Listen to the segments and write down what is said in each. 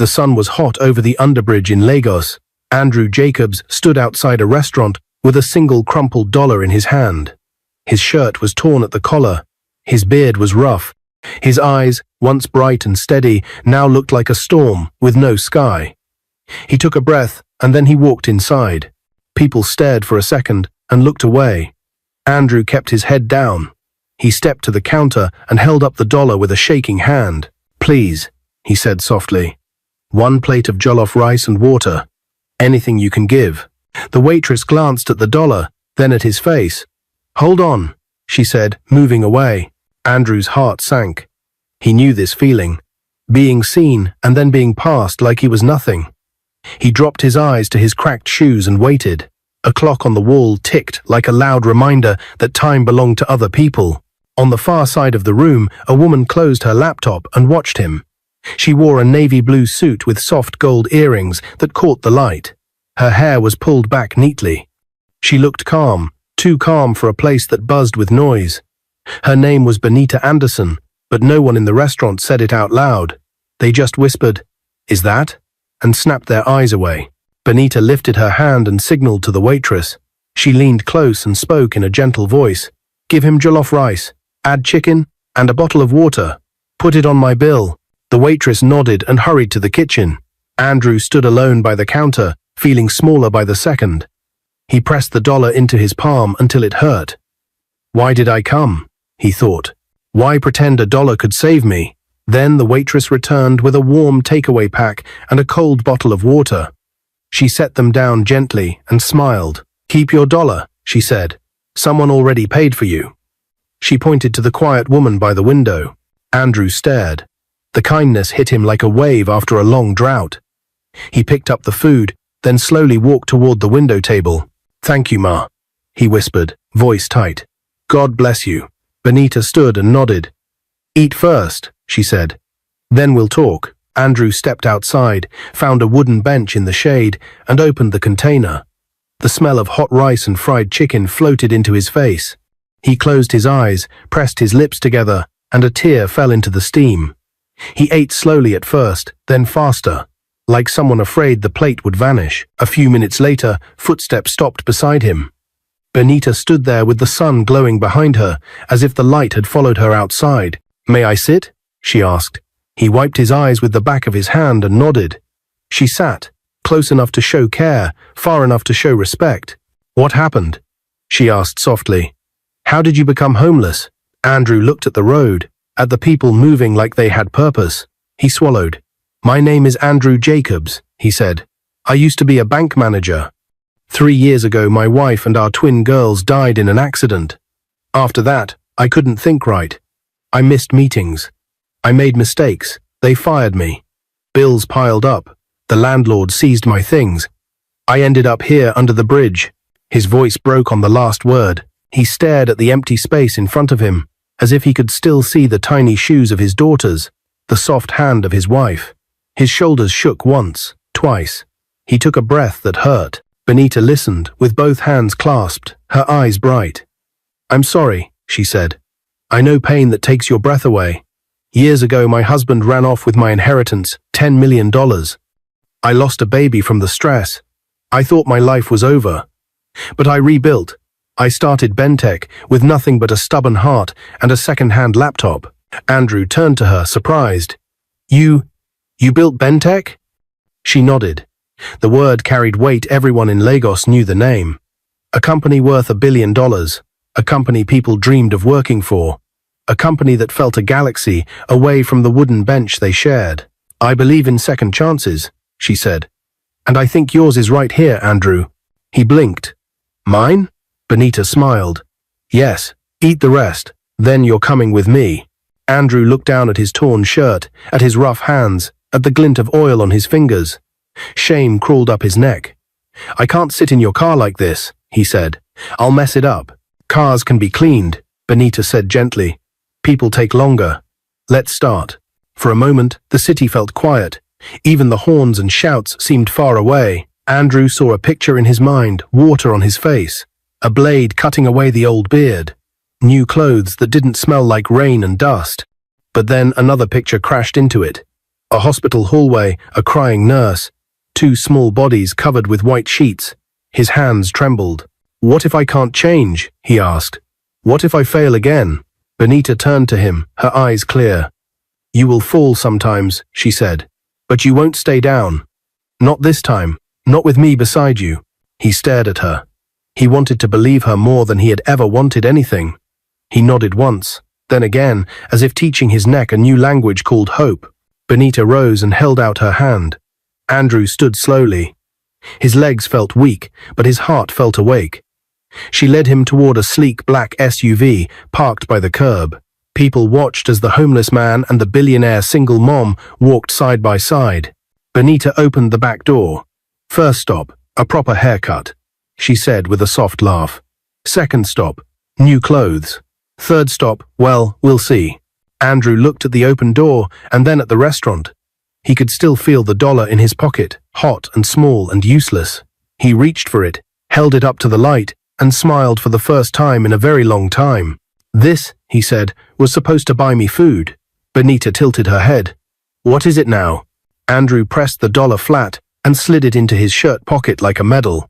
The sun was hot over the underbridge in Lagos. Andrew Jacobs stood outside a restaurant with a single crumpled dollar in his hand. His shirt was torn at the collar. His beard was rough. His eyes, once bright and steady, now looked like a storm with no sky. He took a breath and then he walked inside. People stared for a second and looked away. Andrew kept his head down. He stepped to the counter and held up the dollar with a shaking hand. "Please," he said softly. "1 plate of jollof rice and water. Anything you can give." The waitress glanced at the dollar, then at his face. "Hold on," she said, moving away. Andrew's heart sank. He knew this feeling. Being seen and then being passed like he was nothing. He dropped his eyes to his cracked shoes and waited. A clock on the wall ticked like a loud reminder that time belonged to other people. On the far side of the room, a woman closed her laptop and watched him. She wore a navy blue suit with soft gold earrings that caught the light. Her hair was pulled back neatly. She looked calm, too calm for a place that buzzed with noise. Her name was Benita Anderson, but no one in the restaurant said it out loud. They just whispered, "Is that?" and snapped their eyes away. Benita lifted her hand and signaled to the waitress. She leaned close and spoke in a gentle voice. "Give him jollof rice, add chicken, and a bottle of water. Put it on my bill." The waitress nodded and hurried to the kitchen. Andrew stood alone by the counter, feeling smaller by the second. He pressed the dollar into his palm until it hurt. "Why did I come?" he thought. "Why pretend a dollar could save me?" Then the waitress returned with a warm takeaway pack and a cold bottle of water. She set them down gently and smiled. "Keep your dollar," she said. "Someone already paid for you." She pointed to the quiet woman by the window. Andrew stared. The kindness hit him like a wave after a long drought. He picked up the food, then slowly walked toward the window table. "Thank you, Ma," he whispered, voice tight. "God bless you." Benita stood and nodded. "Eat first," she said. "Then we'll talk." Andrew stepped outside, found a wooden bench in the shade, and opened the container. The smell of hot rice and fried chicken floated into his face. He closed his eyes, pressed his lips together, and a tear fell into the steam. He ate slowly at first, then faster, like someone afraid the plate would vanish. A few minutes later, footsteps stopped beside him. Benita stood there with the sun glowing behind her, as if the light had followed her outside. "May I sit?" she asked. He wiped his eyes with the back of his hand and nodded. She sat, close enough to show care, far enough to show respect. "What happened?" she asked softly. "How did you become homeless?" Andrew looked at the road, at the people moving like they had purpose. He swallowed. "My name is Andrew Jacobs," he said. "I used to be a bank manager. 3 years ago, my wife and our twin girls died in an accident. After that, I couldn't think right. I missed meetings. I made mistakes. They fired me. Bills piled up. The landlord seized my things. I ended up here under the bridge." His voice broke on the last word. He stared at the empty space in front of him, as if he could still see the tiny shoes of his daughters, the soft hand of his wife. His shoulders shook once, twice. He took a breath that hurt. Benita listened, with both hands clasped, her eyes bright. "I'm sorry," she said. "I know pain that takes your breath away. Years ago, my husband ran off with my inheritance, $10 million. I lost a baby from the stress. I thought my life was over. But I rebuilt. I started Bentech with nothing but a stubborn heart and a second-hand laptop." Andrew turned to her, surprised. You built Bentech?" She nodded. The word carried weight. Everyone in Lagos knew the name. A company worth $1 billion. A company people dreamed of working for. A company that felt a galaxy away from the wooden bench they shared. "I believe in second chances," she said. "And I think yours is right here, Andrew." He blinked. "Mine?" Benita smiled. "Yes, eat the rest, then you're coming with me." Andrew looked down at his torn shirt, at his rough hands, at the glint of oil on his fingers. Shame crawled up his neck. "I can't sit in your car like this," he said. "I'll mess it up." "Cars can be cleaned," Benita said gently. "People take longer. Let's start." For a moment, the city felt quiet. Even the horns and shouts seemed far away. Andrew saw a picture in his mind, water on his face, a blade cutting away the old beard, new clothes that didn't smell like rain and dust. But then another picture crashed into it. A hospital hallway, a crying nurse, two small bodies covered with white sheets. His hands trembled. "What if I can't change?" he asked. "What if I fail again?" Benita turned to him, her eyes clear. "You will fall sometimes," she said, "but you won't stay down. Not this time, not with me beside you." He stared at her. He wanted to believe her more than he had ever wanted anything. He nodded once, then again, as if teaching his neck a new language called hope. Benita rose and held out her hand. Andrew stood slowly. His legs felt weak, but his heart felt awake. She led him toward a sleek black SUV parked by the curb. People watched as the homeless man and the billionaire single mom walked side by side. Benita opened the back door. "First stop, a proper haircut," she said with a soft laugh. "Second stop, new clothes. Third stop, well, we'll see." Andrew looked at the open door and then at the restaurant. He could still feel the dollar in his pocket, hot and small and useless. He reached for it, held it up to the light, and smiled for the first time in a very long time. "This," he said, "was supposed to buy me food." Benita tilted her head. "What is it now?" Andrew pressed the dollar flat and slid it into his shirt pocket like a medal.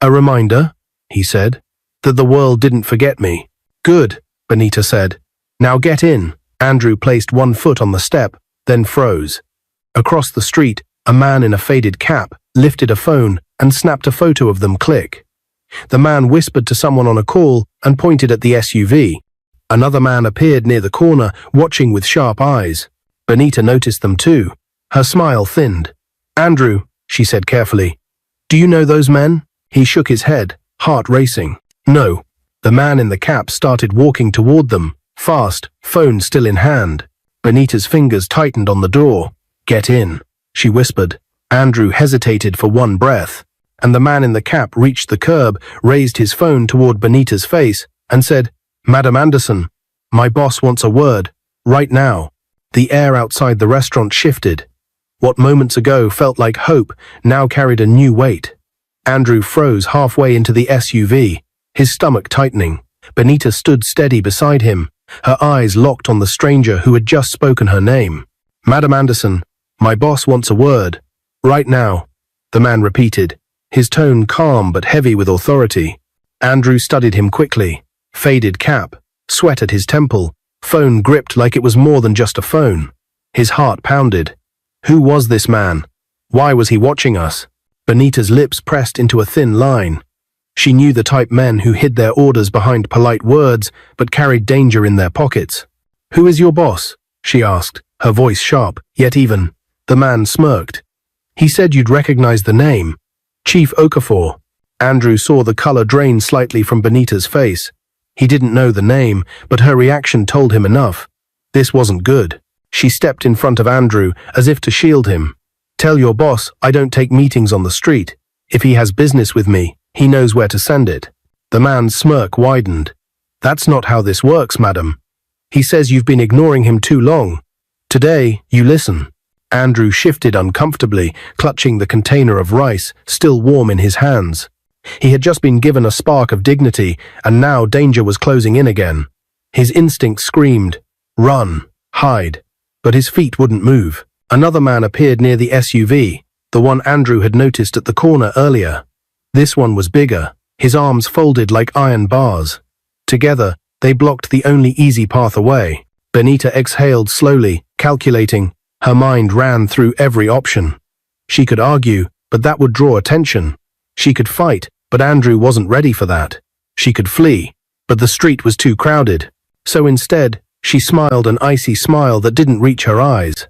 "A reminder," he said, "that the world didn't forget me." "Good," Benita said. "Now get in." Andrew placed one foot on the step, then froze. Across the street, a man in a faded cap lifted a phone and snapped a photo of them. Click. The man whispered to someone on a call and pointed at the SUV. Another man appeared near the corner, watching with sharp eyes. Benita noticed them too. Her smile thinned. "Andrew," she said carefully, "do you know those men?" He shook his head, heart racing. "No." The man in the cap started walking toward them, fast, phone still in hand. Benita's fingers tightened on the door. "Get in," she whispered. Andrew hesitated for one breath, and the man in the cap reached the curb, raised his phone toward Benita's face, and said, "Madam Anderson, my boss wants a word, right now." The air outside the restaurant shifted. What moments ago felt like hope now carried a new weight. Andrew froze halfway into the SUV, his stomach tightening. Benita stood steady beside him, her eyes locked on the stranger who had just spoken her name. "Madam Anderson, my boss wants a word, right now," the man repeated, his tone calm but heavy with authority. Andrew studied him quickly. Faded cap, sweat at his temple, phone gripped like it was more than just a phone. His heart pounded. Who was this man? Why was he watching us? Benita's lips pressed into a thin line. She knew the type men who hid their orders behind polite words but carried danger in their pockets. "Who is your boss?" she asked, her voice sharp, yet even. The man smirked. "He said you'd recognize the name. Chief Okafor." Andrew saw the color drain slightly from Benita's face. He didn't know the name, but her reaction told him enough. This wasn't good. She stepped in front of Andrew as if to shield him. "Tell your boss I don't take meetings on the street. If he has business with me, he knows where to send it." The man's smirk widened. "That's not how this works, madam. He says you've been ignoring him too long. Today, you listen." Andrew shifted uncomfortably, clutching the container of rice, still warm in his hands. He had just been given a spark of dignity, and now danger was closing in again. His instinct screamed, "Run, hide," but his feet wouldn't move. Another man appeared near the SUV, the one Andrew had noticed at the corner earlier. This one was bigger, his arms folded like iron bars. Together, they blocked the only easy path away. Benita exhaled slowly, calculating. Her mind ran through every option. She could argue, but that would draw attention. She could fight, but Andrew wasn't ready for that. She could flee, but the street was too crowded. So instead, she smiled an icy smile that didn't reach her eyes.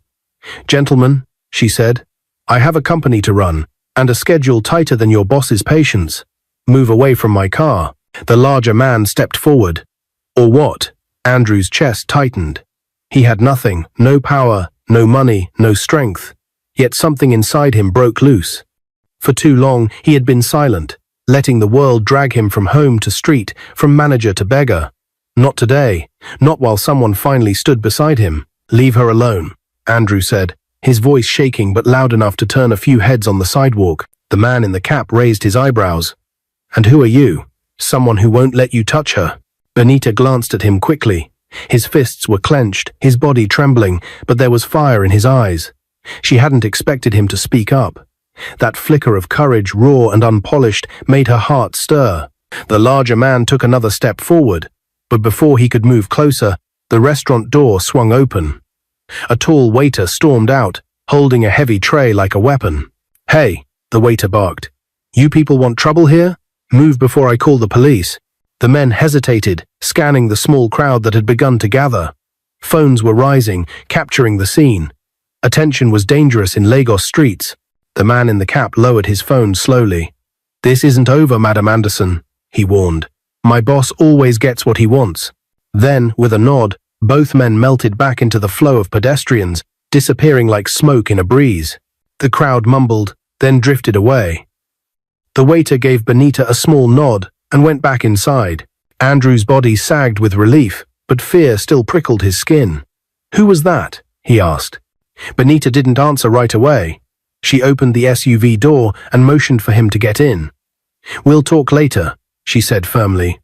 "Gentlemen," she said, "I have a company to run, and a schedule tighter than your boss's patience. Move away from my car." The larger man stepped forward. "Or what?" Andrew's chest tightened. He had nothing, no power, no money, no strength. Yet something inside him broke loose. For too long, he had been silent, letting the world drag him from home to street, from manager to beggar. Not today, not while someone finally stood beside him. "Leave her alone," Andrew said, his voice shaking but loud enough to turn a few heads on the sidewalk. The man in the cap raised his eyebrows. "And who are you?" "Someone who won't let you touch her." Benita glanced at him quickly. His fists were clenched, his body trembling, but there was fire in his eyes. She hadn't expected him to speak up. That flicker of courage, raw and unpolished, made her heart stir. The larger man took another step forward, but before he could move closer, the restaurant door swung open. A tall waiter stormed out, holding a heavy tray like a weapon. "Hey," the waiter barked. "You people want trouble here? Move before I call the police." The men hesitated, scanning the small crowd that had begun to gather. Phones were rising, capturing the scene. Attention was dangerous in Lagos streets. The man in the cap lowered his phone slowly. "This isn't over, Madam Anderson," he warned. "My boss always gets what he wants." Then, with a nod, both men melted back into the flow of pedestrians, disappearing like smoke in a breeze. The crowd mumbled, then drifted away. The waiter gave Benita a small nod and went back inside. Andrew's body sagged with relief, but fear still prickled his skin. "Who was that?" he asked. Benita didn't answer right away. She opened the SUV door and motioned for him to get in. "We'll talk later," she said firmly.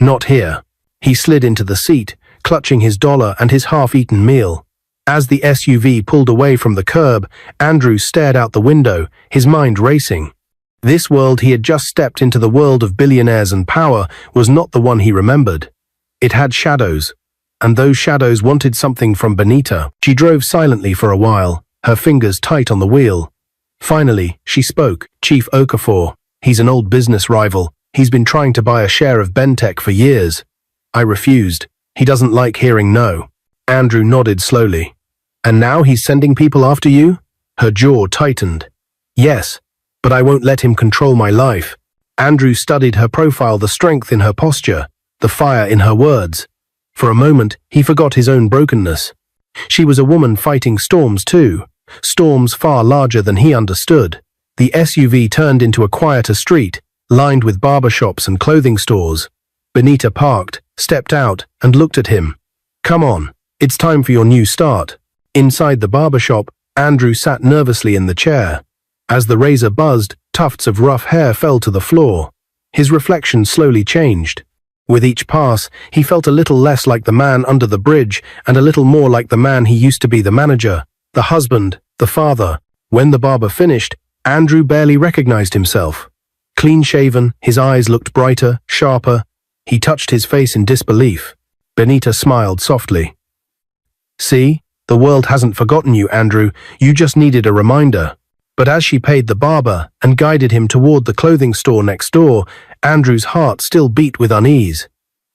"Not here." He slid into the seat, clutching his dollar and his half-eaten meal. As the SUV pulled away from the curb, Andrew stared out the window, his mind racing. This world he had just stepped into, the world of billionaires and power, was not the one he remembered. It had shadows, and those shadows wanted something from Benita. She drove silently for a while, her fingers tight on the wheel. Finally, she spoke. "Chief Okafor. He's an old business rival. He's been trying to buy a share of Bentech for years. I refused. He doesn't like hearing no." Andrew nodded slowly. "And now he's sending people after you?" Her jaw tightened. "Yes, but I won't let him control my life." Andrew studied her profile, the strength in her posture, the fire in her words. For a moment, he forgot his own brokenness. She was a woman fighting storms too, storms far larger than he understood. The SUV turned into a quieter street, lined with barbershops and clothing stores. Benita parked, stepped out, and looked at him. "Come on, it's time for your new start." Inside the barbershop, Andrew sat nervously in the chair. As the razor buzzed, tufts of rough hair fell to the floor. His reflection slowly changed. With each pass, he felt a little less like the man under the bridge and a little more like the man he used to be, the manager, the husband, the father. When the barber finished, Andrew barely recognized himself. Clean-shaven, his eyes looked brighter, sharper. He touched his face in disbelief. Benita smiled softly. "See, the world hasn't forgotten you, Andrew. You just needed a reminder." But as she paid the barber and guided him toward the clothing store next door, Andrew's heart still beat with unease.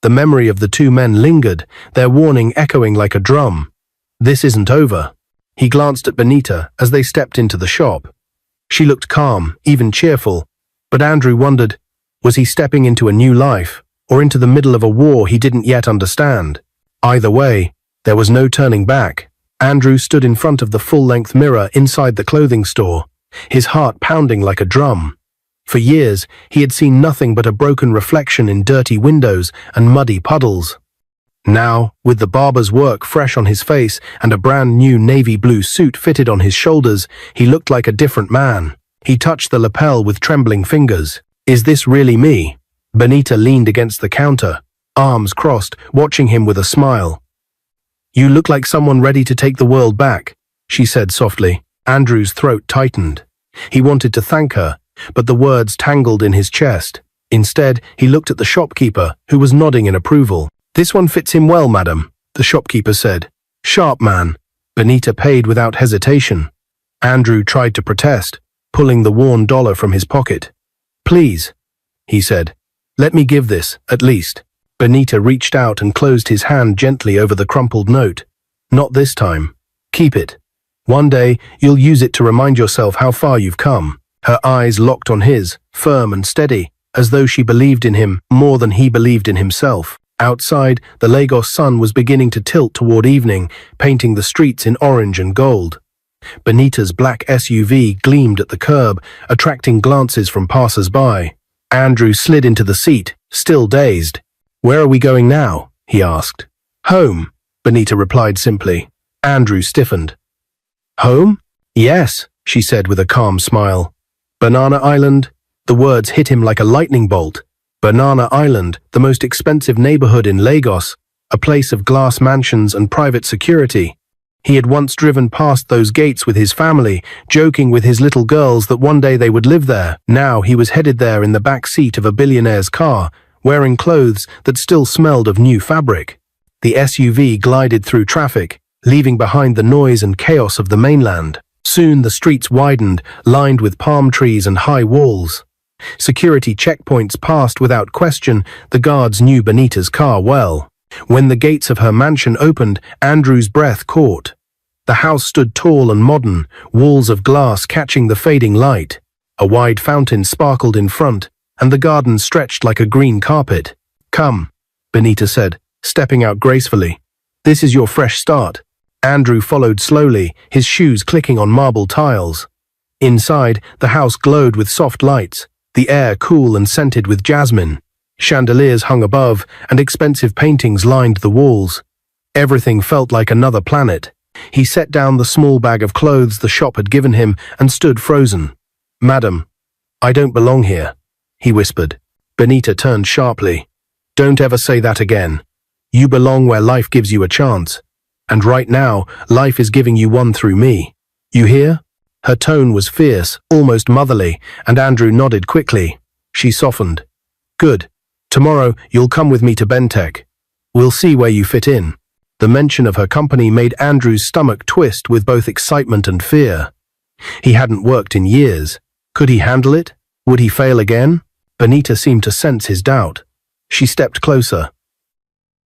The memory of the two men lingered, their warning echoing like a drum. This isn't over. He glanced at Benita as they stepped into the shop. She looked calm, even cheerful, but Andrew wondered, was he stepping into a new life, or into the middle of a war he didn't yet understand? Either way, there was no turning back. Andrew stood in front of the full-length mirror inside the clothing store, his heart pounding like a drum. For years, he had seen nothing but a broken reflection in dirty windows and muddy puddles. Now, with the barber's work fresh on his face and a brand new navy blue suit fitted on his shoulders, he looked like a different man. He touched the lapel with trembling fingers. "Is this really me?" Benita leaned against the counter, arms crossed, watching him with a smile. "You look like someone ready to take the world back," she said softly. Andrew's throat tightened. He wanted to thank her, but the words tangled in his chest. Instead, he looked at the shopkeeper, who was nodding in approval. "This one fits him well, madam," the shopkeeper said. "Sharp man." Benita paid without hesitation. Andrew tried to protest, pulling the worn dollar from his pocket. "Please," he said. "Let me give this, at least." Benita reached out and closed his hand gently over the crumpled note. "Not this time. Keep it. One day, you'll use it to remind yourself how far you've come." Her eyes locked on his, firm and steady, as though she believed in him more than he believed in himself. Outside, the Lagos sun was beginning to tilt toward evening, painting the streets in orange and gold. Benita's black SUV gleamed at the curb, attracting glances from passers-by. Andrew slid into the seat, still dazed. "Where are we going now?" he asked. "Home," Benita replied simply. Andrew stiffened. "Home?" "Yes," she said with a calm smile. "Banana Island?" The words hit him like a lightning bolt. Banana Island, the most expensive neighborhood in Lagos. a place of glass mansions and private security. He had once driven past those gates with his family, joking with his little girls that one day they would live there. Now he was headed there in the back seat of a billionaire's car, wearing clothes that still smelled of new fabric. The SUV glided through traffic, leaving behind the noise and chaos of the mainland. Soon the streets widened, lined with palm trees and high walls. Security checkpoints passed without question. The guards knew Benita's car well. When the gates of her mansion opened, Andrew's breath caught. The house stood tall and modern, walls of glass catching the fading light. A wide fountain sparkled in front, and the garden stretched like a green carpet. "Come," Benita said, stepping out gracefully. "This is your fresh start." Andrew followed slowly, his shoes clicking on marble tiles. Inside, the house glowed with soft lights, the air cool and scented with jasmine. Chandeliers hung above, and expensive paintings lined the walls. Everything felt like another planet. He set down the small bag of clothes the shop had given him and stood frozen. "Madam, I don't belong here," he whispered. Benita turned sharply. "Don't ever say that again. You belong where life gives you a chance. And right now, life is giving you one through me. You hear?" Her tone was fierce, almost motherly, and Andrew nodded quickly. She softened. "Good. Tomorrow, you'll come with me to Bentec. We'll see where you fit in." The mention of her company made Andrew's stomach twist with both excitement and fear. He hadn't worked in years. Could he handle it? Would he fail again? Benita seemed to sense his doubt. She stepped closer.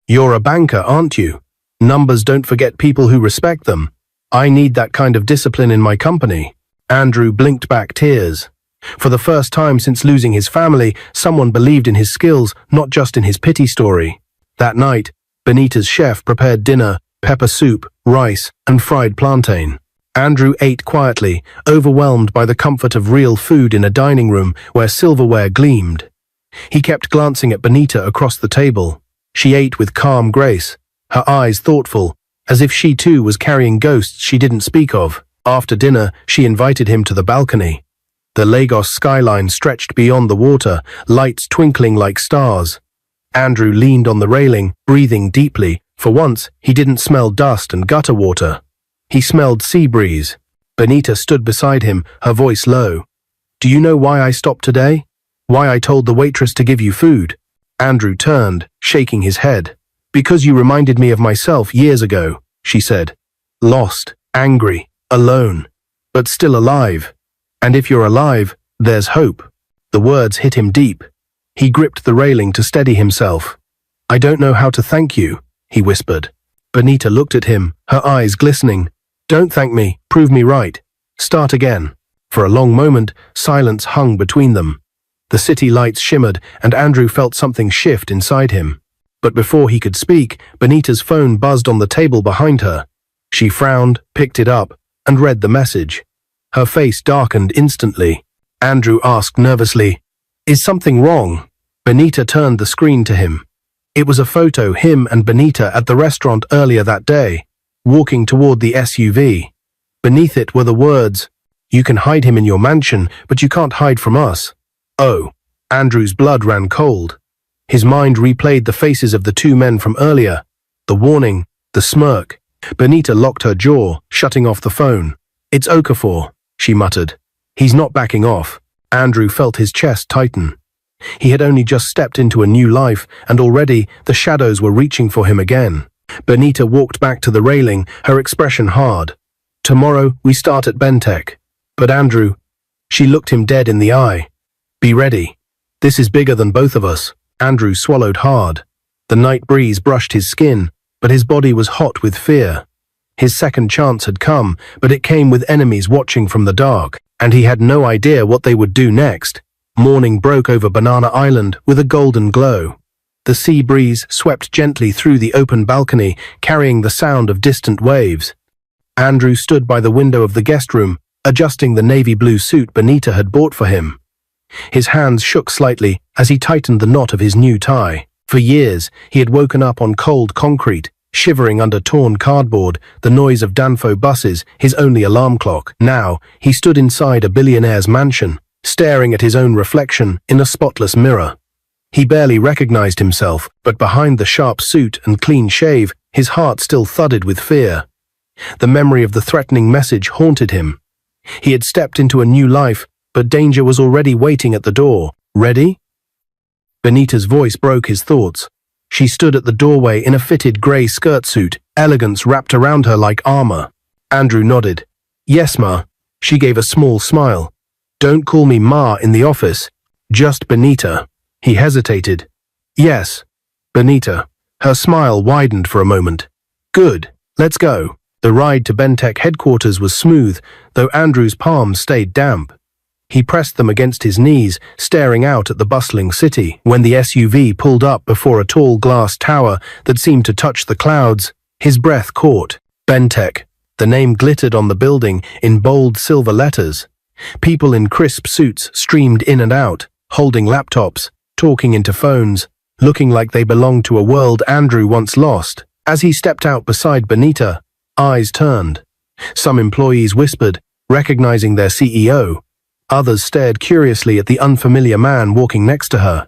"You're a banker, aren't you? Numbers don't forget people who respect them. I need that kind of discipline in my company." Andrew blinked back tears. For the first time since losing his family, someone believed in his skills, not just in his pity story. That night, Benita's chef prepared dinner, pepper soup, rice, and fried plantain. Andrew ate quietly, overwhelmed by the comfort of real food in a dining room where silverware gleamed. He kept glancing at Benita across the table. She ate with calm grace, her eyes thoughtful, as if she too was carrying ghosts she didn't speak of. After dinner, she invited him to the balcony. The Lagos skyline stretched beyond the water, lights twinkling like stars. Andrew leaned on the railing, breathing deeply. For once, he didn't smell dust and gutter water. He smelled sea breeze. Benita stood beside him, her voice low. "Do you know why I stopped today? Why I told the waitress to give you food?" Andrew turned, shaking his head. "Because you reminded me of myself years ago," she said. "Lost, angry, alone, but still alive. And if you're alive, there's hope." The words hit him deep. He gripped the railing to steady himself. "I don't know how to thank you," he whispered. Benita looked at him, her eyes glistening. "Don't thank me, prove me right. Start again." For a long moment, silence hung between them. The city lights shimmered, and Andrew felt something shift inside him. But before he could speak, Benita's phone buzzed on the table behind her. She frowned, picked it up, and read the message. Her face darkened instantly. Andrew asked nervously, "Is something wrong?" Benita turned the screen to him. It was a photo, him and Benita at the restaurant earlier that day, walking toward the SUV. Beneath it were the words, "You can hide him in your mansion, but you can't hide from us." Oh, Andrew's blood ran cold. His mind replayed the faces of the two men from earlier, the warning, the smirk. Benita locked her jaw, shutting off the phone. "It's Okafor," she muttered. "He's not backing off." Andrew felt his chest tighten. He had only just stepped into a new life, and already the shadows were reaching for him again. Benita walked back to the railing, her expression hard. "Tomorrow we start at Bentec. But Andrew," she looked him dead in the eye. "Be ready. This is bigger than both of us." Andrew swallowed hard. The night breeze brushed his skin, but his body was hot with fear. His second chance had come, but it came with enemies watching from the dark, and he had no idea what they would do next. Morning broke over Banana Island with a golden glow. The sea breeze swept gently through the open balcony, carrying the sound of distant waves. Andrew stood by the window of the guest room, adjusting the navy blue suit Benita had bought for him. His hands shook slightly as he tightened the knot of his new tie. For years, he had woken up on cold concrete, shivering under torn cardboard, the noise of Danfo buses, his only alarm clock. Now, he stood inside a billionaire's mansion, staring at his own reflection in a spotless mirror. He barely recognized himself, but behind the sharp suit and clean shave, his heart still thudded with fear. The memory of the threatening message haunted him. He had stepped into a new life, but danger was already waiting at the door. Ready? Benita's voice broke his thoughts. She stood at the doorway in a fitted grey skirt suit, elegance wrapped around her like armor. Andrew nodded. Yes, Ma. She gave a small smile. Don't call me Ma in the office. Just Benita. He hesitated. Yes, Benita. Her smile widened for a moment. Good, let's go. The ride to Bentech headquarters was smooth, though Andrew's palms stayed damp. He pressed them against his knees, staring out at the bustling city. When the SUV pulled up before a tall glass tower that seemed to touch the clouds, his breath caught. Bentech. The name glittered on the building in bold silver letters. People in crisp suits streamed in and out, holding laptops, talking into phones, looking like they belonged to a world Andrew once lost. As he stepped out beside Benita, eyes turned. Some employees whispered, recognizing their CEO. Others stared curiously at the unfamiliar man walking next to her.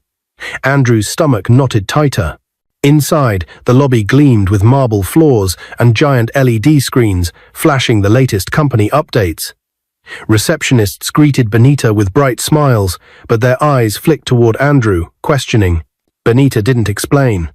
Andrew's stomach knotted tighter. Inside, the lobby gleamed with marble floors and giant LED screens flashing the latest company updates. Receptionists greeted Benita with bright smiles, but their eyes flicked toward Andrew, questioning. Benita didn't explain.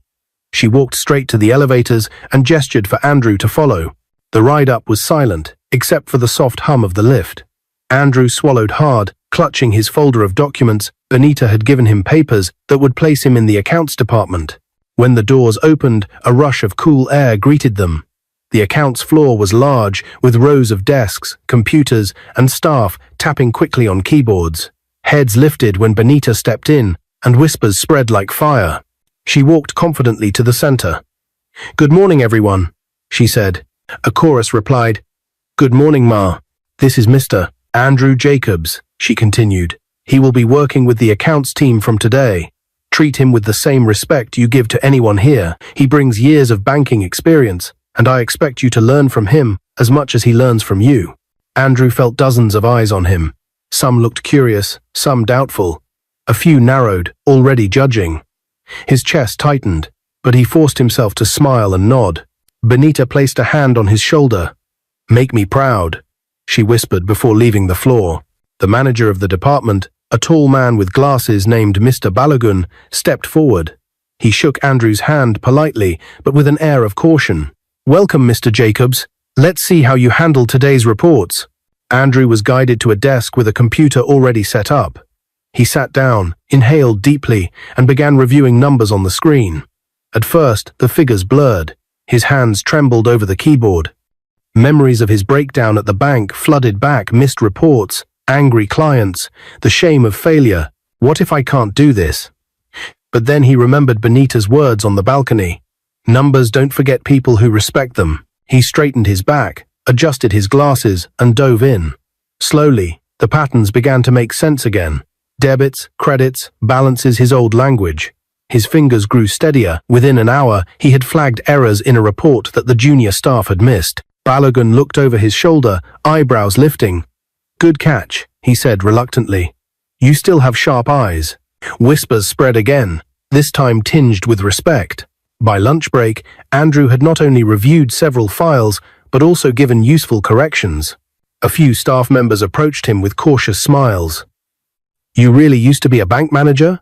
She walked straight to the elevators and gestured for Andrew to follow. The ride up was silent, except for the soft hum of the lift. Andrew swallowed hard, clutching his folder of documents. Benita had given him papers that would place him in the accounts department. When the doors opened, a rush of cool air greeted them. The accounts floor was large, with rows of desks, computers, and staff tapping quickly on keyboards. Heads lifted when Benita stepped in, and whispers spread like fire. She walked confidently to the center. "Good morning, everyone," she said. A chorus replied, "Good morning, Ma. This is Mr. Andrew Jacobs," she continued. "He will be working with the accounts team from today. Treat him with the same respect you give to anyone here. He brings years of banking experience, and I expect you to learn from him as much as he learns from you." Andrew felt dozens of eyes on him. Some looked curious, some doubtful. A few narrowed, already judging. His chest tightened, but he forced himself to smile and nod. Benita placed a hand on his shoulder. "Make me proud," she whispered before leaving the floor. The manager of the department, a tall man with glasses named Mr. Balogun, stepped forward. He shook Andrew's hand politely, but with an air of caution. "Welcome, Mr. Jacobs. Let's see how you handle today's reports." Andrew was guided to a desk with a computer already set up. He sat down, inhaled deeply, and began reviewing numbers on the screen. At first, the figures blurred. His hands trembled over the keyboard. Memories of his breakdown at the bank flooded back, missed reports, angry clients, the shame of failure. What if I can't do this? But then he remembered Benita's words on the balcony. Numbers don't forget people who respect them. He straightened his back, adjusted his glasses, and dove in. Slowly, the patterns began to make sense again. Debits, credits, balances, his old language. His fingers grew steadier. Within an hour, he had flagged errors in a report that the junior staff had missed. Balogun looked over his shoulder, eyebrows lifting. "Good catch," he said reluctantly. "You still have sharp eyes." Whispers spread again, this time tinged with respect. By lunch break, Andrew had not only reviewed several files, but also given useful corrections. A few staff members approached him with cautious smiles. "You really used to be a bank manager?"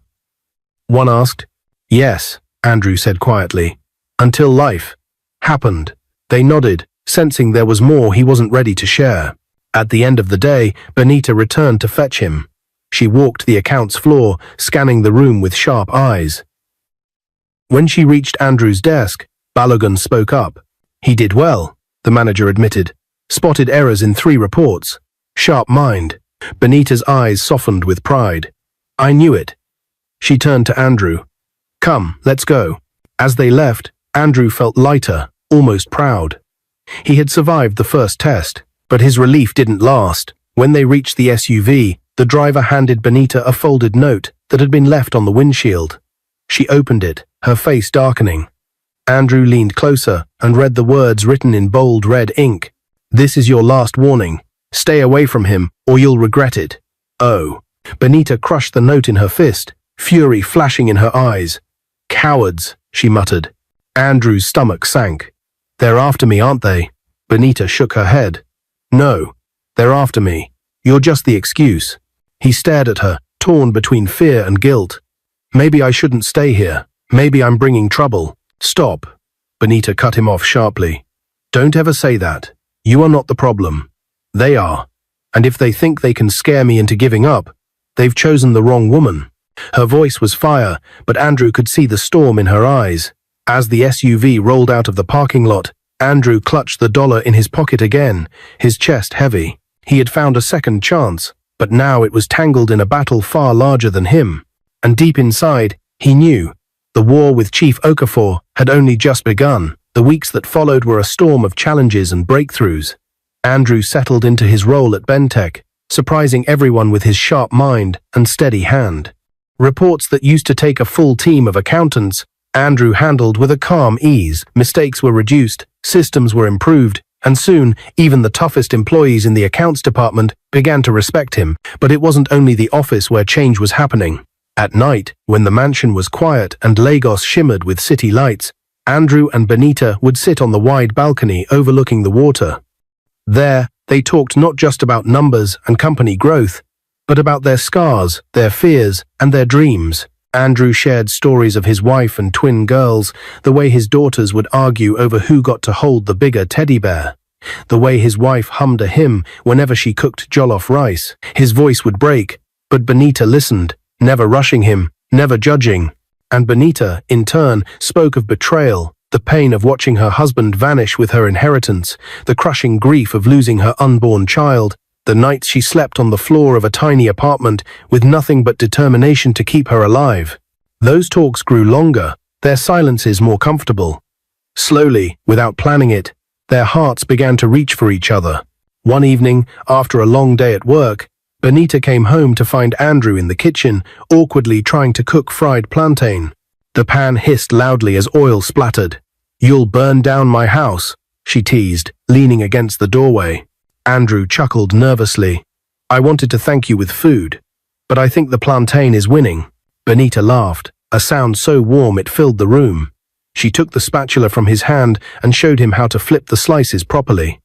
one asked. "Yes," Andrew said quietly. "Until life happened." They nodded, sensing there was more he wasn't ready to share. At the end of the day, Benita returned to fetch him. She walked the accounts floor, scanning the room with sharp eyes. When she reached Andrew's desk, Balogun spoke up. "He did well," the manager admitted. "Spotted errors in 3 reports. Sharp mind." Benita's eyes softened with pride. "I knew it." She turned to Andrew. "Come, let's go." As they left, Andrew felt lighter, almost proud. He had survived the first test, but his relief didn't last. When they reached the SUV, the driver handed Benita a folded note that had been left on the windshield. She opened it, her face darkening. Andrew leaned closer and read the words written in bold red ink. "This is your last warning. Stay away from him, or you'll regret it. Oh." Benita crushed the note in her fist. fury flashing in her eyes. "Cowards," she muttered. Andrew's stomach sank. "They're after me, aren't they?" Benita shook her head. "No, they're after me. You're just the excuse." He stared at her, torn between fear and guilt. "Maybe I shouldn't stay here. Maybe I'm bringing trouble." "Stop." Benita cut him off sharply. "Don't ever say that. You are not the problem. They are. And if they think they can scare me into giving up, they've chosen the wrong woman." Her voice was fire, but Andrew could see the storm in her eyes. As the SUV rolled out of the parking lot, Andrew clutched the dollar in his pocket again, his chest heavy. He had found a second chance, but now it was tangled in a battle far larger than him. And deep inside, he knew the war with Chief Okafor had only just begun. The weeks that followed were a storm of challenges and breakthroughs. Andrew settled into his role at Bentech, surprising everyone with his sharp mind and steady hand. Reports that used to take a full team of accountants, Andrew handled with a calm ease. Mistakes were reduced, systems were improved, and soon, even the toughest employees in the accounts department began to respect him. But it wasn't only the office where change was happening. At night, when the mansion was quiet and Lagos shimmered with city lights, Andrew and Benita would sit on the wide balcony overlooking the water. There, they talked not just about numbers and company growth, but about their scars, their fears, and their dreams. Andrew shared stories of his wife and twin girls, the way his daughters would argue over who got to hold the bigger teddy bear, the way his wife hummed a hymn whenever she cooked jollof rice. His voice would break, but Benita listened, never rushing him, never judging. And Benita, in turn, spoke of betrayal, the pain of watching her husband vanish with her inheritance, the crushing grief of losing her unborn child, the nights she slept on the floor of a tiny apartment with nothing but determination to keep her alive. Those talks grew longer, their silences more comfortable. Slowly, without planning it, their hearts began to reach for each other. One evening, after a long day at work, Benita came home to find Andrew in the kitchen, awkwardly trying to cook fried plantain. The pan hissed loudly as oil splattered. "You'll burn down my house," she teased, leaning against the doorway. Andrew chuckled nervously. "I wanted to thank you with food, but I think the plantain is winning." Benita laughed, a sound so warm it filled the room. She took the spatula from his hand and showed him how to flip the slices properly.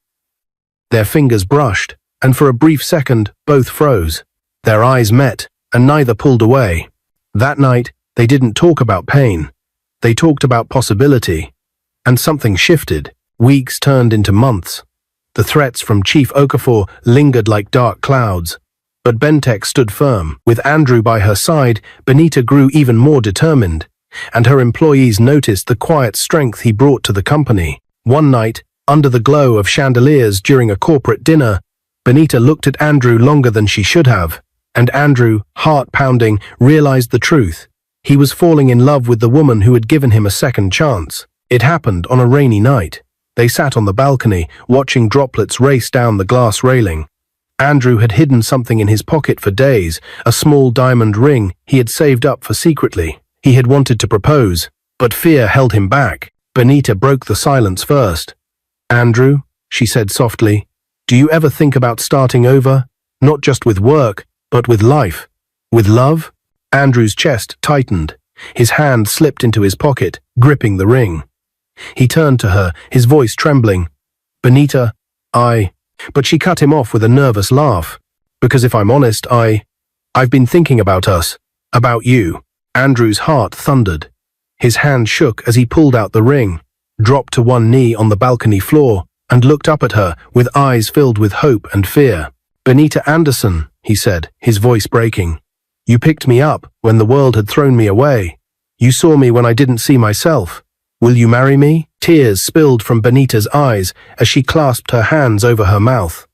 Their fingers brushed, and for a brief second, both froze. Their eyes met, and neither pulled away. That night, they didn't talk about pain. They talked about possibility. And something shifted. Weeks turned into months. The threats from Chief Okafor lingered like dark clouds. But Bentech stood firm. With Andrew by her side, Benita grew even more determined, and her employees noticed the quiet strength he brought to the company. One night, under the glow of chandeliers during a corporate dinner, Benita looked at Andrew longer than she should have, and Andrew, heart-pounding, realized the truth. He was falling in love with the woman who had given him a second chance. It happened on a rainy night. They sat on the balcony, watching droplets race down the glass railing. Andrew had hidden something in his pocket for days, a small diamond ring he had saved up for secretly. He had wanted to propose, but fear held him back. Benita broke the silence first. "Andrew," she said softly, "do you ever think about starting over? Not just with work, but with life? With love?" Andrew's chest tightened. His hand slipped into his pocket, gripping the ring. He turned to her, his voice trembling. "Benita, But she cut him off with a nervous laugh. "Because if I'm honest, I've been thinking about us. About you." Andrew's heart thundered. His hand shook as he pulled out the ring, dropped to one knee on the balcony floor, and looked up at her with eyes filled with hope and fear. "Benita Anderson," he said, his voice breaking. "You picked me up when the world had thrown me away. You saw me when I didn't see myself. Will you marry me?" Tears spilled from Benita's eyes as she clasped her hands over her mouth.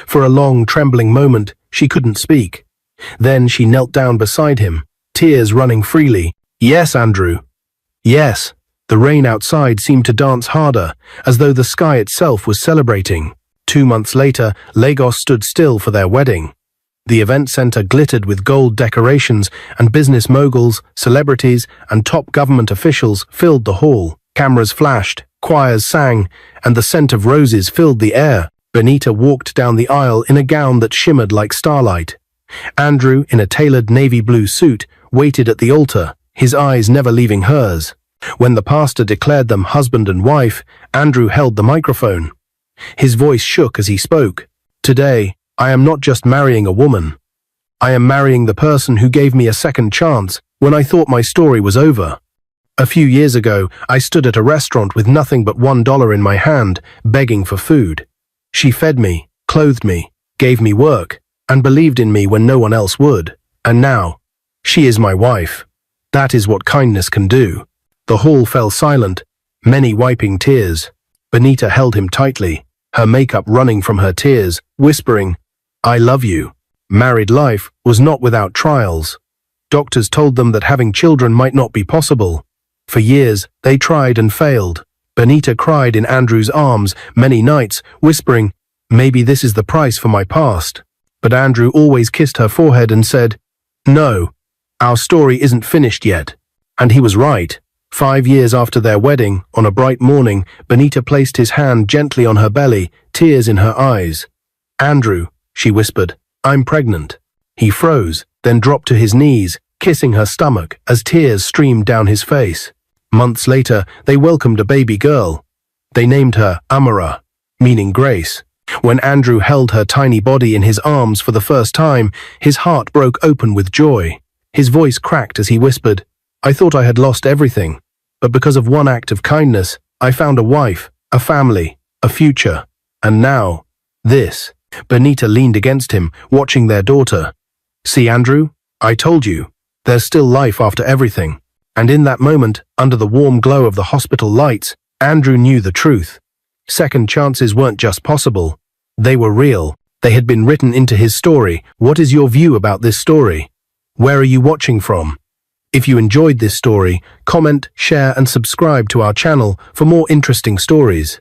For a long, trembling moment, she couldn't speak. Then she knelt down beside him, tears running freely. "Yes, Andrew. Yes." The rain outside seemed to dance harder, as though the sky itself was celebrating. 2 months later, Lagos stood still for their wedding. The event center glittered with gold decorations, and business moguls, celebrities, and top government officials filled the hall. Cameras flashed, choirs sang, and the scent of roses filled the air. Benita walked down the aisle in a gown that shimmered like starlight. Andrew, in a tailored navy blue suit, waited at the altar, his eyes never leaving hers. When the pastor declared them husband and wife, Andrew held the microphone. His voice shook as he spoke. "Today, I am not just marrying a woman. I am marrying the person who gave me a second chance when I thought my story was over. A few years ago, I stood at a restaurant with nothing but $1 in my hand, begging for food. She fed me, clothed me, gave me work, and believed in me when no one else would. And now, she is my wife. That is what kindness can do." The hall fell silent, many wiping tears. Benita held him tightly, her makeup running from her tears, whispering, "I love you." Married life was not without trials. Doctors told them that having children might not be possible. For years, they tried and failed. Benita cried in Andrew's arms many nights, whispering, "Maybe this is the price for my past." But Andrew always kissed her forehead and said, "No, our story isn't finished yet." And he was right. 5 years after their wedding, on a bright morning, Benita placed his hand gently on her belly, tears in her eyes. "Andrew," she whispered, "I'm pregnant." He froze, then dropped to his knees, kissing her stomach as tears streamed down his face. Months later, they welcomed a baby girl. They named her Amara, meaning grace. When Andrew held her tiny body in his arms for the first time, his heart broke open with joy. His voice cracked as he whispered, "I thought I had lost everything, but because of one act of kindness, I found a wife, a family, a future. And now, this." Benita leaned against him, watching their daughter. "See, Andrew, I told you, there's still life after everything." And in that moment, under the warm glow of the hospital lights, Andrew knew the truth. Second chances weren't just possible. They were real. They had been written into his story. What is your view about this story? Where are you watching from? If you enjoyed this story, comment, share, and subscribe to our channel for more interesting stories.